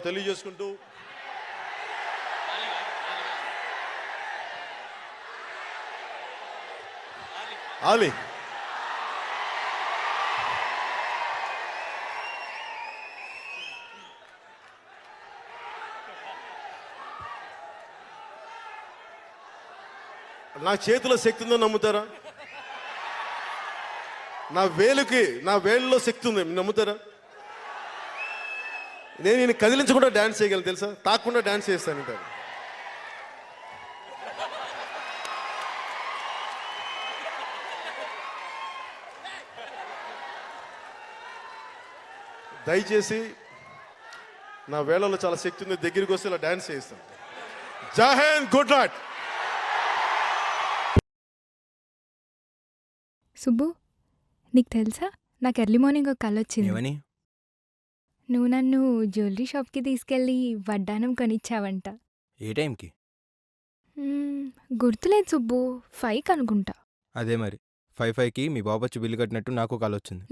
తెలియజేసుకుంటూ ఆలి నా చేతిలో శక్తి ఉందని నమ్ముతారా? నా వేళ్ళలో శక్తి ఉంది నమ్ముతారా? నేను కదిలించకుండా డాన్స్ చేయగలను తెలుసా? తాకుండా డాన్స్ చేస్తానంటారు. దయచేసి నా వేళలో చాలా శక్తి ఉంది, దగ్గరికి వస్తే ఇలా డాన్స్ చేస్తాను. జై హింద్, గుడ్ నైట్. సుబ్బు, నీకు తెలుసా నాకు ఎర్లీ మార్నింగ్ ఒక కళ వచ్చింది. ఏమని? నువ్వు నన్ను జ్యువెలరీ షాప్కి తీసుకెళ్ళి వడ్డానం కొనిచ్చావంట. ఏ టైంకి? గుర్తులేదు సుబ్బు, 5కి అనుకుంటా. అదే మరి 5కి మీ బాబు వచ్చి బిల్లు కట్టినట్టు నాకు కాల్ వచ్చింది.